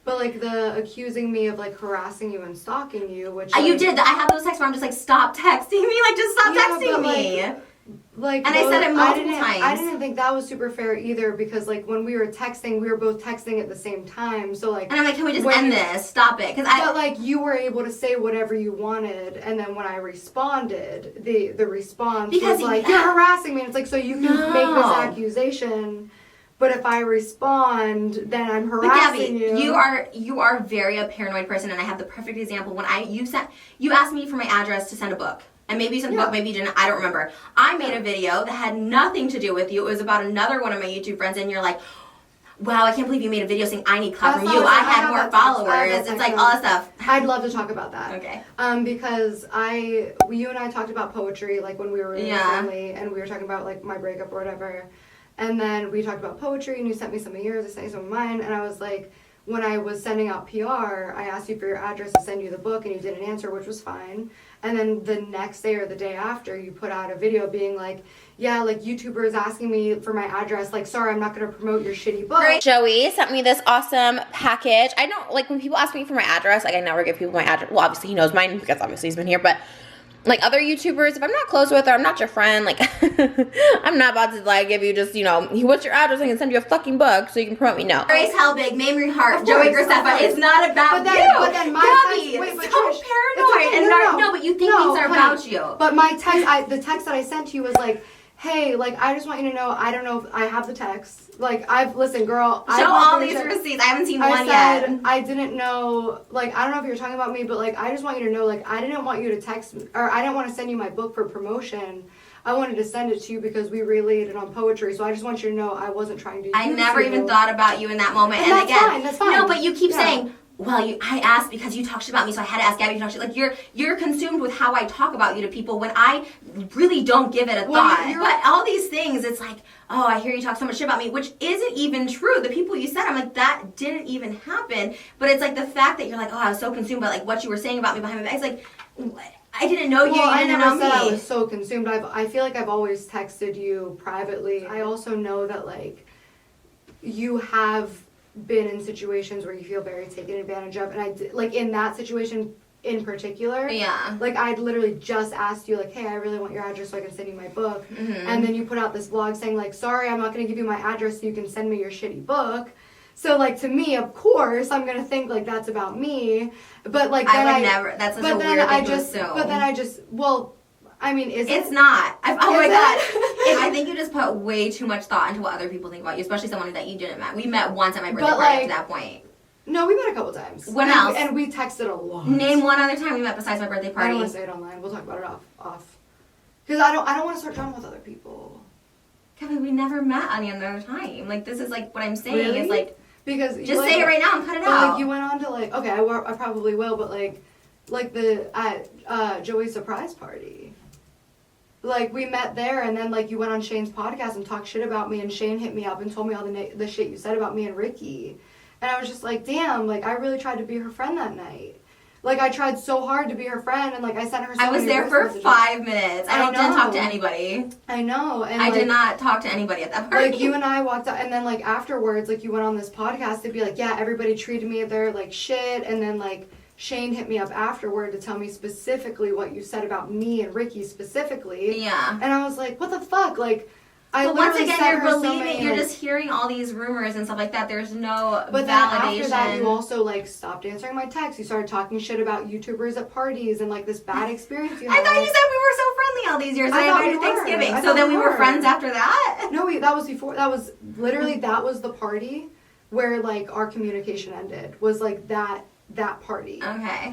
But, like, the accusing me of, like, harassing you and stalking you, which... you did. I have those texts where I'm just like, stop texting me. Like, just stop texting me. Like, and I said it multiple times. I didn't think that was super fair either because, like, when we were texting, we were both texting at the same time. So, like... And I'm like, can we just end this? Stop it. But, like, you were able to say whatever you wanted. And then when I responded, the response was like, you're harassing me. And it's like, so you can make this accusation... But if I respond, then I'm harassing you. You are very a paranoid person, and I have the perfect example. When you asked me for my address to send a book, and maybe you sent the book, maybe you didn't. I don't remember. I made a video that had nothing to do with you. It was about another one of my YouTube friends, and you're like, "Wow, I can't believe you made a video saying I need clout from you. I had more followers." It's like all that stuff. I'd love to talk about that. Okay. Because you and I talked about poetry, like when we were really friendly, and we were talking about like my breakup or whatever. And then we talked about poetry, and you sent me some of yours, I sent you some of mine, and I was like, when I was sending out PR, I asked you for your address to send you the book, and you didn't answer, which was fine. And then the next day or the day after, you put out a video being like, yeah, like, YouTubers asking me for my address, like, sorry, I'm not going to promote your shitty book. Great. Joey sent me this awesome package. I don't, like, when people ask me for my address, like, I never give people my address. Well, obviously, he knows mine, because obviously he's been here, but... Like, other YouTubers, if I'm not close with or I'm not your friend, like, I'm not about to, like, give you just, you know, what's your address? I can send you a fucking book so you can promote me. No. Grace Helbig, Mamrie Hart, Joey Graceffa. It's not about you. But then my Gabbie, text, wait, so Trish, paranoid. okay, And no, but you think things are about you. But my text, the text that I sent to you was like, hey, like, I just want you to know, I don't know if I have the text. Like, listen, girl. Show all these receipts. I haven't seen one yet. I didn't know, like, I don't know if you're talking about me, but, like, I just want you to know, like, I didn't want you to text me, or I didn't want to send you my book for promotion. I wanted to send it to you because we related on poetry, so I just want you to know I wasn't trying to use I never even thought about you in that moment. And that's fine, that's fine. No, but you keep saying, well, I asked because you talked shit about me, so I had to ask Gabbie to talk shit. Like, you're consumed with how I talk about you to people when I really don't give it a thought. But all these things, it's like, oh, I hear you talk so much shit about me, which isn't even true. The people you said, I'm like, that didn't even happen. But it's like the fact that you're like, oh, I was so consumed by like what you were saying about me behind my back. It's like, I didn't know you. Well, you didn't know me. I was so consumed. I feel like I've always texted you privately. I also know that like you have been in situations where you feel very taken advantage of, and I like in that situation in particular, like I'd literally just asked you like, hey, I really want your address so I can send you my book, and then you put out this vlog saying like, sorry, I'm not going to give you my address so you can send me your shitty book. So like to me, of course, I'm gonna think like that's about me, but like then I would never. That's such a weird thing to assume. But then I just I mean, it's not. Oh my god! I think you just put way too much thought into what other people think about you, especially someone that you didn't met. We met once at my birthday party like, to that point. No, we met a couple times. When else? And we texted a lot. Name one other time we met besides my birthday party. I don't want to say it online. We'll talk about it off. Because I don't want to start drama with other people. Kevin, we never met any other time. Like this is like what I'm saying really? is like. Because just say it right now and cut it out. Like you went on to like I probably will, but like at Joey's surprise party. Like, we met there, and then, like, you went on Shane's podcast and talked shit about me, and Shane hit me up and told me all the shit you said about me and Ricky. And I was just like, damn, like, I really tried to be her friend that night. Like, I tried so hard to be her friend, and, like, I sent her so I was there for 5 minutes. I didn't talk to anybody. I know. And I did not talk to anybody at that party. Like, you and I walked out, and then, like, afterwards, like, you went on this podcast to be like, yeah, everybody treated me their, like, shit, and then, like, Shane hit me up afterward to tell me specifically what you said about me and Ricky specifically. Yeah. And I was like, what the fuck? Like, but once again, you're believing, you're just hearing all these rumors and stuff like that. There's no validation. But then after that, you also, like, stopped answering my texts. You started talking shit about YouTubers at parties and, like, this bad experience you had. I thought you said we were so friendly all these years. I thought we were Thanksgiving. So then we were friends after that? No, that was before. That was, literally, that was the party where, like, our communication ended. Was, like, that party. Okay.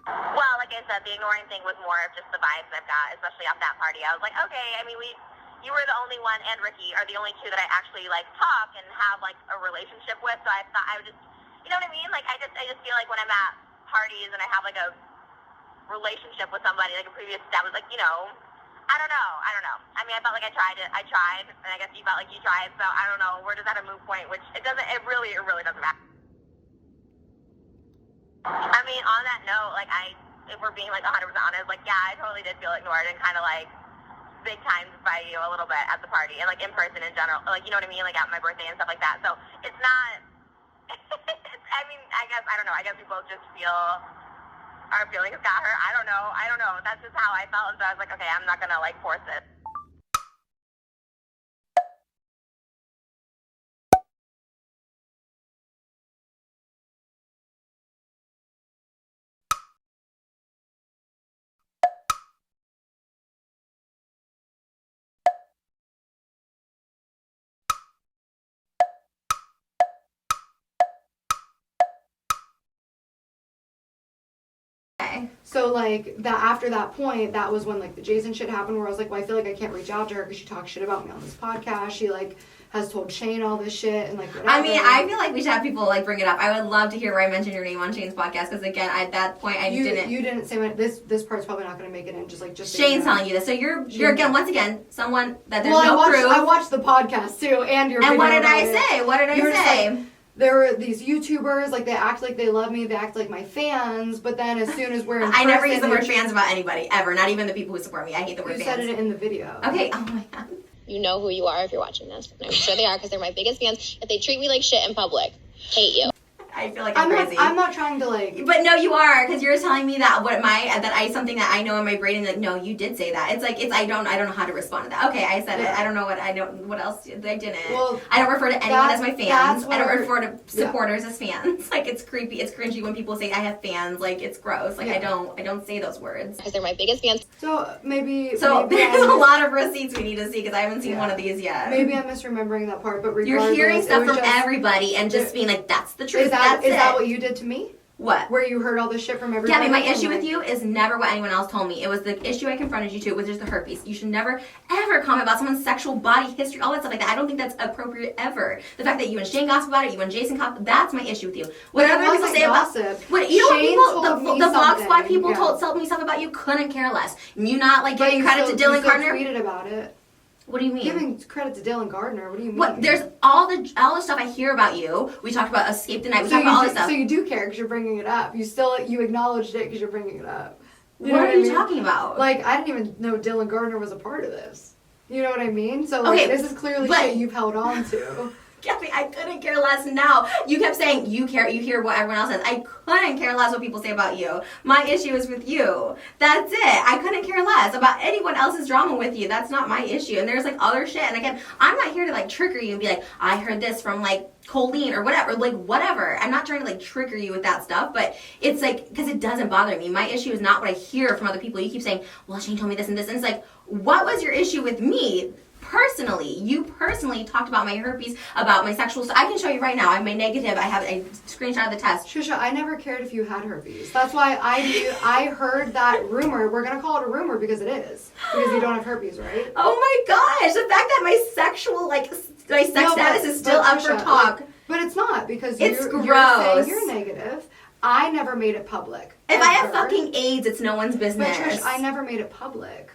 Well, like I said, the ignoring thing was more of just the vibes I've got, especially off that party. I was like, okay, I mean, you were the only one, and Ricky are the only two that I actually, like, talk and have, like, a relationship with, so I thought I would just you know what I mean? Like, I just feel like when I'm at parties and I have, like, a relationship with somebody, like a previous step was like, you know, I don't know. I mean, I felt like I tried, and I guess you felt like you tried, so I don't know, we're just at a moot point, which it really doesn't matter. I mean, on that note, like, if we're being, like, 100% honest, like, yeah, I totally did feel ignored and kind of, like, big times by you a little bit at the party, and, like, in person in general, like, you know what I mean, like, at my birthday and stuff like that, so it's not, I mean, I don't know, I guess we both just feel our feelings got hurt. I don't know. That's just how I felt. And so I was like, okay, I'm not going to, like, force it. So, like, that after that point, that was when, like, the Jason shit happened, where I was like, well, I feel like I can't reach out to her because she talks shit about me on this podcast. She, like, has told Shane all this shit and, like, whatever. I mean, I feel like we should have people, like, bring it up. I would love to hear where I mentioned your name on Shane's podcast, because, again, at that point, You didn't say this part's probably not going to make it in, just Shane's telling you this. So you're again, once again, someone that there's I watched the podcast, too, and your video. And what did I say? What did I say? Like, there were these YouTubers, like, they act like they love me, they act like my fans, but then as soon as we're in I never use the word fans about anybody, ever. Not even the people who support me. I hate the word fans. You said it in the video. Okay, oh my god. You know who you are if you're watching this. I'm sure they are, because they're my biggest fans. If they treat me like shit in public, hate you. I feel like I'm crazy. I'm not trying to, like... But no, you are, because you're telling me that something that I know in my brain, and like, no, you did say that. I don't know how to respond to that. Okay, I said it. I don't know what else I didn't. Well, I don't refer to anyone as my fans. I don't refer to supporters as fans. Like, it's creepy, it's cringy when people say I have fans. Like, it's gross. Like, I don't say those words. Because they're my biggest fans. So maybe there's a lot of receipts we need to see, because I haven't seen one of these yet. Maybe I'm misremembering that part, but regardless, you're hearing stuff from everybody and just being like, that's the truth. Is that what you did to me? What? Where you heard all this shit from everybody? Gabbie, my issue with you is never what anyone else told me. It was the issue I confronted you to, which is the herpes. You should never, ever comment about someone's sexual body history, all that stuff like that. I don't think that's appropriate ever. The fact that you and Shane gossip about it, you and Jason gossip, that's my issue with you. Whatever people say about... What, you know what people, the Vlog Squad people told me stuff about you, couldn't care less. You not, like, giving credit to Dylan Gardner? You tweeted about it. What do you mean? Giving credit to Dylan Gardner. What do you mean? What? There's all the stuff I hear about you. We talked about Escape the Night. We talked about all this stuff. So you do care because you're bringing it up. You acknowledged it because you're bringing it up. What are you talking about? Like, I didn't even know Dylan Gardner was a part of this. You know what I mean? So, like, this is clearly shit you've held on to. Gabbie, I couldn't care less now. You kept saying you hear what everyone else says. I couldn't care less what people say about you. My issue is with you. That's it. I couldn't care less about anyone else's drama with you. That's not my issue. And there's, like, other shit. And again, I'm not here to, like, trigger you and be like, I heard this from, like, Colleen or whatever. Like, whatever. I'm not trying to, like, trigger you with that stuff. But it's, like, because it doesn't bother me. My issue is not what I hear from other people. You keep saying, well, Shane told me this and this. And it's like, what was your issue with me? Personally, you personally talked about my herpes, about my sexual stuff. I can show you right now. I have my negative. I have a screenshot of the test. Trisha, I never cared if you had herpes. That's why I heard that rumor. We're gonna call it a rumor because it is. Because you don't have herpes, right? Oh my gosh! The fact that my sexual, like, my sex status is still up for talk. Like, but it's not, because it's gross. You're saying you're negative. I never made it public. If I have fucking AIDS, it's no one's business. But Trish, I never made it public.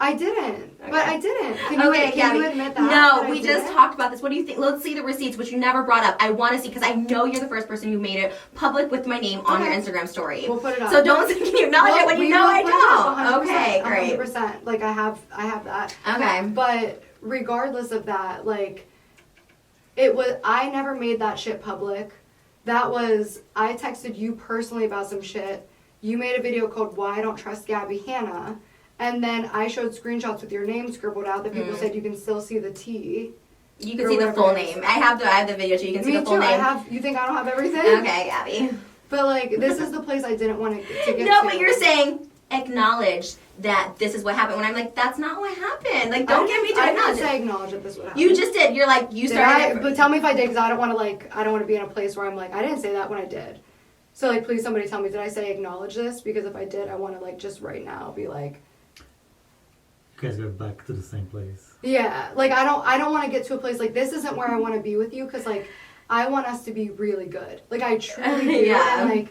I didn't. Okay. But I didn't. Can you admit that? No, we just talked about this. What do you think? Let's see the receipts, which you never brought up. I want to see, because I know you're the first person who made it public with my name on your Instagram story. We'll put it up. So don't can you acknowledge it when you know I don't. Okay, great. 100%. Like, I have that. Okay. But regardless of that, like, I never made that shit public. I texted you personally about some shit. You made a video called Why I Don't Trust Gabbie Hanna. And then I showed screenshots with your name scribbled out that people said you can still see the T. You can see the full name. I have the video so you can see the full name. You think I don't have everything? Okay, Gabbie. But, like, this is the place I didn't want to get to. No, but you're saying acknowledge that this is what happened. When I'm like, that's not what happened. Like, don't get me to acknowledge it. I didn't say acknowledge that this would happen. You just did. You're like, you started it. But tell me if I did, because I don't want to be in a place where I'm like, I didn't say that when I did. So, like, please somebody tell me, did I say acknowledge this? Because if I did, I want to, like, just right now be like, you guys go back to the same place. Yeah, like, I don't want to get to a place like, this isn't where I want to be with you, because, like, I want us to be really good. Like, I truly do. Yeah. And, like,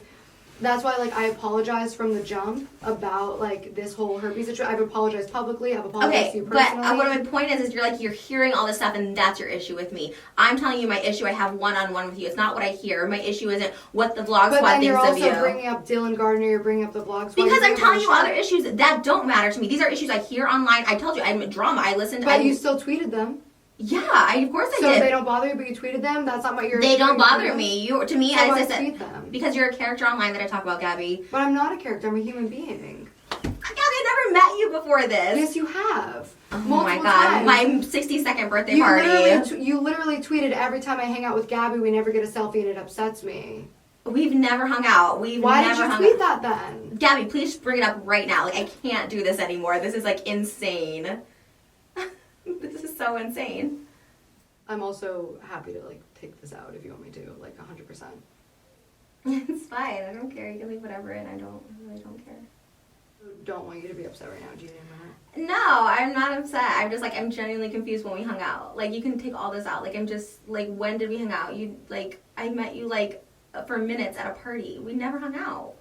that's why, like, I apologized from the jump about, like, this whole herpes situation. I've apologized publicly. I've apologized to you personally. But what my point is you're hearing all this stuff, and that's your issue with me. I'm telling you my issue. I have one-on-one with you. It's not what I hear. My issue isn't what the vlog squad thinks of you. But then you're also bringing up Dylan Gardner. You're bringing up the vlog squad. Because I'm telling you other issues that don't matter to me. These are issues I hear online. I told you I'm a drama. I listened. But you still tweeted them. Yeah, of course I did. So did. they don't bother you, but you tweeted them? That's not what you're... They don't bother me. To me, so as I I said, them? Because you're a character online that I talk about, Gabbie. But I'm not a character. I'm a human being. Gabbie, I never met you before this. Yes, you have. Oh multiple my god, times. my 62nd birthday party. You literally tweeted, every time I hang out with Gabbie, we never get a selfie and it upsets me. We've never hung out. Why did you tweet that then? Gabbie, please bring it up right now. Like, I can't do this anymore. This is, like, insane. This is so insane. I'm also happy to, like, take this out if you want me to, like, 100%. It's fine. I don't care. You can leave whatever in. I really don't care. Don't want you to be upset right now, do you know? No, I'm not upset. I'm just, like, I'm genuinely confused when we hung out. Like, you can take all this out. Like, I'm just, like, when did we hang out? I met you, like, for minutes at a party. We never hung out.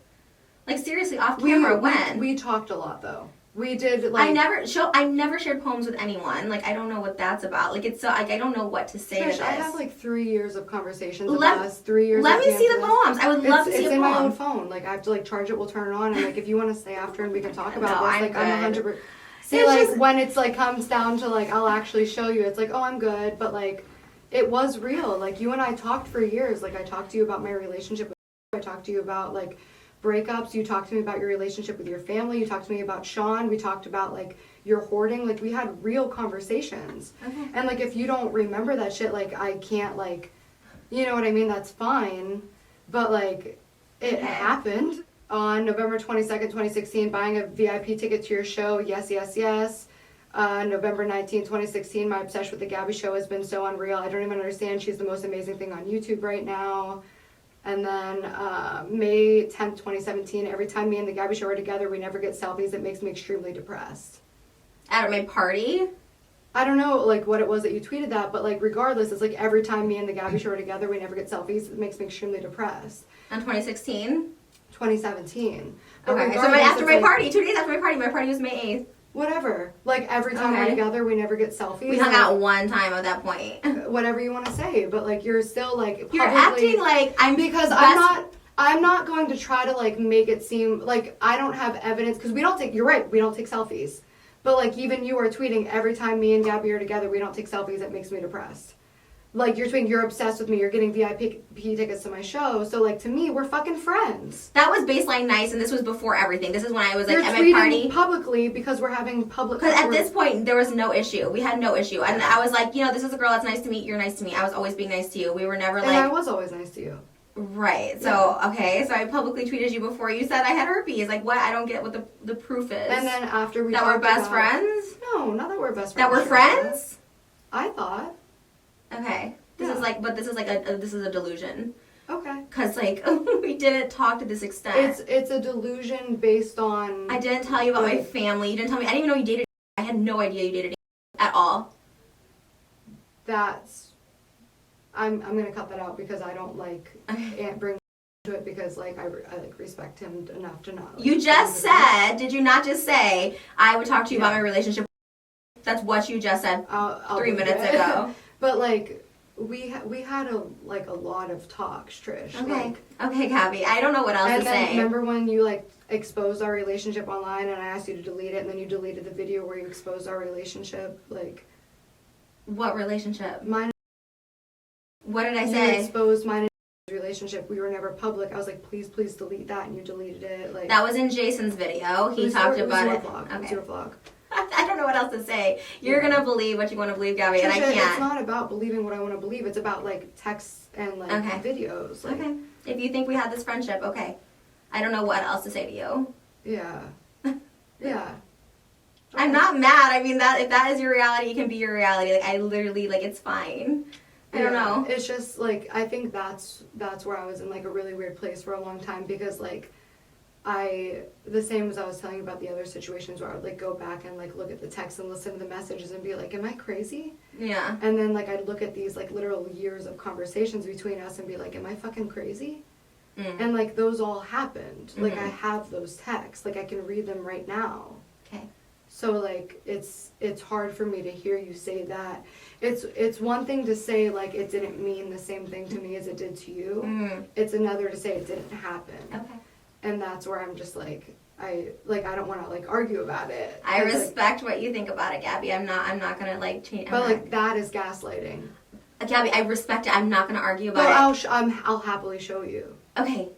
Like, seriously, off camera, when? We talked a lot, though. We did, like... I never shared poems with anyone. Like, I don't know what that's about. Like, it's so, like, I don't know what to say to this. I have, like, 3 years of conversations with us, 3 years Let me see the poems. I would love to see a poem. It's in my own phone. Like, I have to, like, charge it, we'll turn it on, and, like, if you want to stay after and we can talk about this, like, I'm 100%... See, like, when it's, like, comes down to, like, I'll actually show you, it's like, oh, I'm good, but, like, it was real. Like, you and I talked for years. Like, I talked to you about my relationship with you. I talked to you about, like... breakups. You talked to me about your relationship with your family. You talked to me about Sean. We talked about, like, your hoarding. Like, we had real conversations. Okay. And, like, if you don't remember that shit, like, I can't, like, you know what I mean? That's fine. But, like, it happened on November 22nd, 2016, buying a VIP ticket to your show. Yes, yes, yes. November 19th, 2016, my obsession with the Gabbie show has been so unreal. I don't even understand. She's the most amazing thing on YouTube right now. And then May 10th, 2017, every time me and the Gabbie show are together, we never get selfies. It makes me extremely depressed. At my party? I don't know, like, what it was that you tweeted that, but, like, regardless, it's like every time me and the Gabbie show are together, we never get selfies. It makes me extremely depressed. On 2016? 2017. But okay, so after my party, 2 days after my party was May 8th. Whatever. Like, every time we're together, we never get selfies. We hung out one time at that point. Whatever you want to say, but, like, you're still, like, publicly... You're acting like I'm... Because I'm not going to try to, like, make it seem... Like, I don't have evidence... Because we don't take... You're right, we don't take selfies. But, like, even you are tweeting, every time me and Gabbie are together, we don't take selfies. It makes me depressed. Like, you're tweeting, you're obsessed with me. You're getting VIP tickets to my show. So, like, to me, we're fucking friends. That was baseline nice, and this was before everything. This is when I was, like, you're at my party. You're tweeting publicly because we're having public... Because at this point, there was no issue. We had no issue. And I was like, you know, this is a girl that's nice to meet. You're nice to me. I was always being nice to you. We were never, like... And I was always nice to you. Right. So, okay. So I publicly tweeted you before you said I had herpes. Like, what? I don't get what the proof is. And then after we that we're best friends? No, not that we're best friends. That we're friends? I thought. Okay. This is like, but this is like this is a delusion. Okay. Cause like we didn't talk to this extent. It's a delusion based on. I didn't tell you about my family. You didn't tell me. I didn't even know you dated. I had no idea you dated at all. That's. I'm gonna cut that out because I don't like bring to it because like I like respect him enough to not. Like, you just said, did you not just say I would talk to you about my relationship? That's what you just said I'll 3 minutes ago. But like. We had a lot of talks, Trish. Okay. Okay, Gabbie. I don't know what else to say. Remember when you like exposed our relationship online and I asked you to delete it and then you deleted the video where you exposed our relationship? Like what relationship? Mine. What did I say? You exposed mine and relationship. We were never public. I was like, please delete that, and you deleted it. Like that was in Jason's video. He talked about it. Vlog. Okay. It was your vlog. I don't know what else to say. You're gonna believe what you want to believe, Gabbie, and I can't. It's not about believing what I want to believe. It's about like texts and like videos. Like, okay. If you think we had this friendship, okay. I don't know what else to say to you. Yeah. Yeah. Okay. I'm not mad. I mean, that if that is your reality, it can be your reality. Like I literally like it's fine. I don't know. It's just like I think that's where I was in like a really weird place for a long time because like the same as I was telling you about the other situations where I would like go back and like look at the text and listen to the messages and be like, am I crazy? Yeah. And then like I'd look at these like literal years of conversations between us and be like, am I fucking crazy? And like those all happened. Like I have those texts. Like I can read them right now. Okay. So like it's hard for me to hear you say that. It's one thing to say like it didn't mean the same thing to me as it did to you. It's another to say it didn't happen. Okay. And that's where I'm just like I don't want to like argue about it. I respect what you think about it, Gabbie. I'm not gonna like change. But like that is gaslighting. Gabbie, I respect it. I'm not gonna argue about it. I'll happily show you. Okay.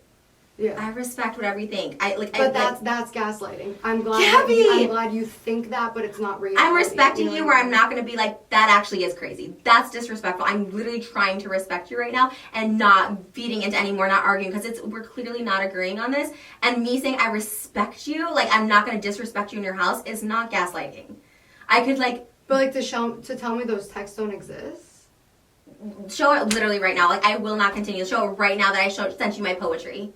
Yeah. I respect whatever you think. But that's gaslighting. I'm glad. Gabbie! I'm glad you think that, but it's not reality. I'm respecting you know where I'm not going to be like, that actually is crazy. That's disrespectful. I'm literally trying to respect you right now and not feeding into anymore, not arguing, because we're clearly not agreeing on this. And me saying I respect you, like I'm not going to disrespect you in your house, is not gaslighting. I could like... But like to tell me those texts don't exist? Show it literally right now. Like I will not continue. Show it right now that I sent you my poetry.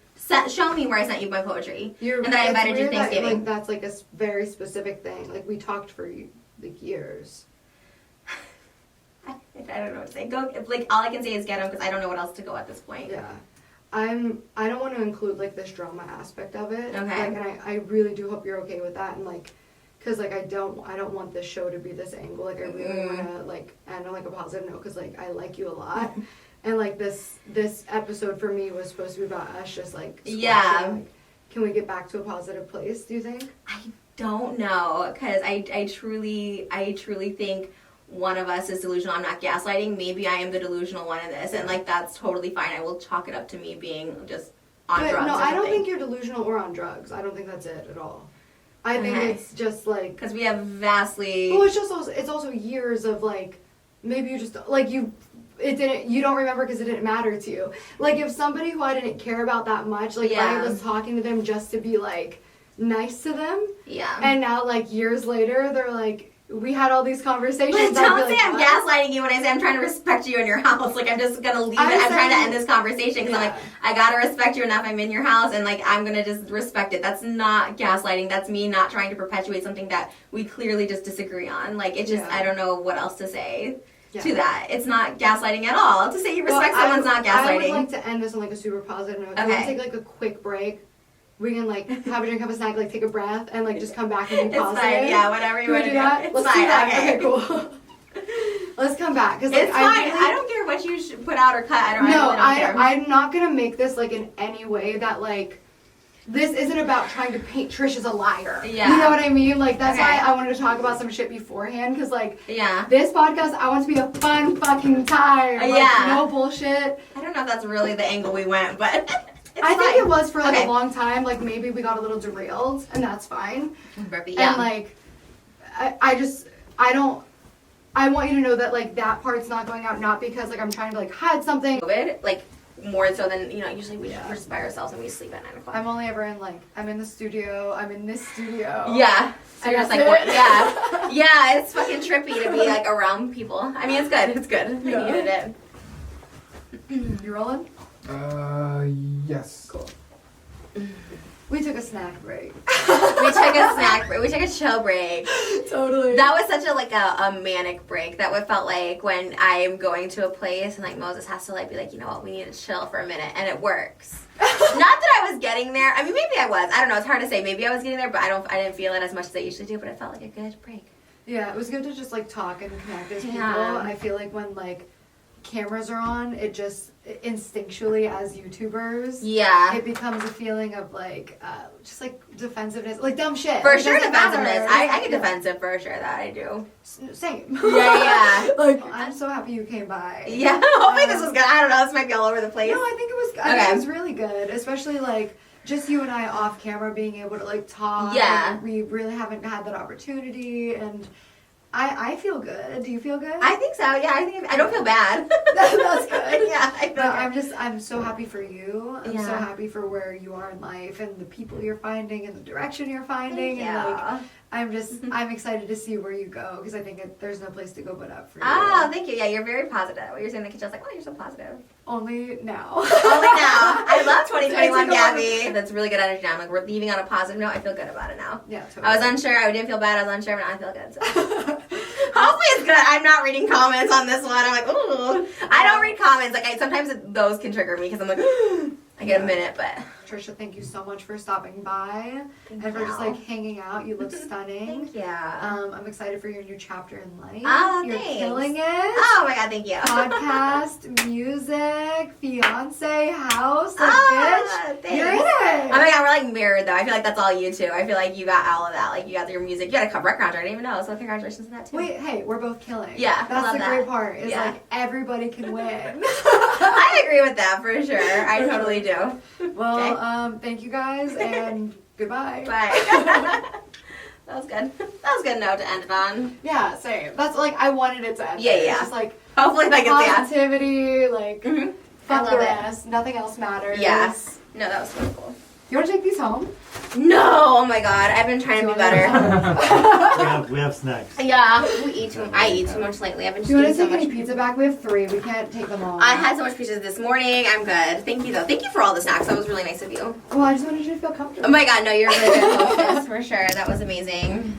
Show me where I sent you my poetry. And that I invited you to Thanksgiving. Like, that's like a very specific thing. Like we talked for like years. I don't know what to say. Go. Like all I can say is get them, because I don't know what else to go at this point. Yeah. I don't want to include like this drama aspect of it. Okay. Like, and I really do hope you're okay with that, and like, cause like I don't want this show to be this angle. Like I really want to like end on like a positive note, cause like I like you a lot. And like this episode for me was supposed to be about us just like squashing. Yeah. Like, can we get back to a positive place, do you think? I don't know, because I truly think one of us is delusional. I'm not gaslighting. Maybe I am the delusional one in this, and like that's totally fine. I will chalk it up to me being just on drugs. No, or I don't something. think you're delusional or on drugs. I don't think that's it at all. I think it's just like, because we have vastly. Well, it's also years of like, maybe you just like you don't remember because it didn't matter to you. Like if somebody who I didn't care about that much, like I was talking to them just to be like nice to them. Yeah. And now like years later, they're like, we had all these conversations. But don't say like, I'm gaslighting you when I say I'm trying to respect you in your house. Like I'm just gonna leave it. I'm trying to end this conversation because I'm like, I gotta respect you enough. I'm in your house and like I'm gonna just respect it. That's not gaslighting. That's me not trying to perpetuate something that we clearly just disagree on. Like it just I don't know what else to say. To that. It's not gaslighting at all. To say you respect someone's not gaslighting. I would like to end this on like a super positive note. Okay. We'll take like a quick break. We can like have a drink, have a snack, like take a breath, and like just come back and be positive. It's fine. Yeah, whatever you want to do. Let's do that. Okay, cool. Let's come back. Cause, like, it's fine. I don't care what you should put out or cut. I really don't care. I'm not gonna make this like in any way that like this isn't about trying to paint Trish as a liar. Yeah. You know what I mean? Like, that's why I wanted to talk about some shit beforehand, because, like, this podcast, I want to be a fun fucking time. Like, no bullshit. I don't know if that's really the angle we went, but I think it was for, like, a long time. Like, maybe we got a little derailed, and that's fine. And, like, I want you to know that, like, that part's not going out, not because, like, I'm trying to, like, hide something. COVID, like, more so than, you know, usually we just by ourselves and we sleep at 9 o'clock. I'm only ever in, like, I'm in the studio, I'm in this studio. Yeah. So you're just like, what? Yeah. Yeah, it's fucking trippy to be, like, around people. I mean, it's good. It's good. Yeah. I needed it. You rolling? Yes. Cool. We took a snack break. We took a snack break. We took a chill break. Totally. That was such a like a manic break. That would felt like when I'm going to a place and like Moses has to like be like, you know what, we need to chill for a minute, and it works. Not that I was getting there. I mean, maybe I was. I don't know. It's hard to say. Maybe I was getting there, but I didn't feel it as much as I usually do. But it felt like a good break. Yeah, it was good to just like talk and connect as people. I feel like when like cameras are on, it just instinctually as YouTubers, it becomes a feeling of like just like defensiveness, like dumb shit. For sure, defensiveness. I get defensive for sure. That I do. Same. Yeah. Like I'm so happy you came by. Yeah. Hopefully this was good. I don't know. This might be all over the place. No, I think it was. I think it was really good, especially like just you and I off camera being able to like talk. Yeah. We really haven't had that opportunity, and I feel good. Do you feel good? I think so. Yeah, I don't feel bad. That's good. Yeah, I feel I'm so happy for you. I'm so happy for where you are in life and the people you're finding and the direction you're finding. Thank and you. like I'm excited to see where you go because I think there's no place to go but up for you. Oh, thank you. Yeah, you're very positive. What you're saying in the kitchen, I was like, oh, you're so positive. Only now. Only now. I love 2021, It's Gabbie. That's really good energy now. I'm like, we're leaving on a positive note. I feel good about it now. Yeah, totally. I was unsure. I didn't feel bad. I was unsure, but now I feel good. So. Hopefully it's good. I'm not reading comments on this one. I'm like, ooh. I don't read comments. Like, sometimes those can trigger me because I'm like, I get a minute, but. Trisha, thank you so much for stopping by and for you. just like hanging out. You look stunning. Thank you. I'm excited for your new chapter in life. Oh, You're thanks. killing it. Oh my god, thank you. Podcast, music, fiance, house, like, Oh, bitch. You're in it. Oh my god, we're like mirrored though. I feel like that's all you too. I feel like you got all of that. Like you got your music. You got a cover contract. I didn't even know. So congratulations on that too. Wait, hey, we're both killing. Yeah, I that's love the that. great part. Is Yeah. like everybody can win. I agree with that for sure. I totally do. Well, thank you guys and goodbye. Bye. That was good. That was a good note to end it on. Yeah, same. That's like I wanted it to end. Yeah, there. yeah. It's just like Hopefully that gets the ass. positivity, like Mm-hmm. fuck I the love it. rest. Nothing else matters. Yes. No, that was so cool. You want to take these home? No, oh my god, I've been trying to be better. we have snacks. Yeah, we eat too. I eat too much lately. I've been Do just you want eating to so take much. any pizza back? We have 3. We can't take them all. I had so much pizza this morning. I'm good. Thank you though. Thank you for all the snacks. That was really nice of you. Well, I just wanted you to feel comfortable. Oh my god, no, you're really good hostess for sure. That was amazing.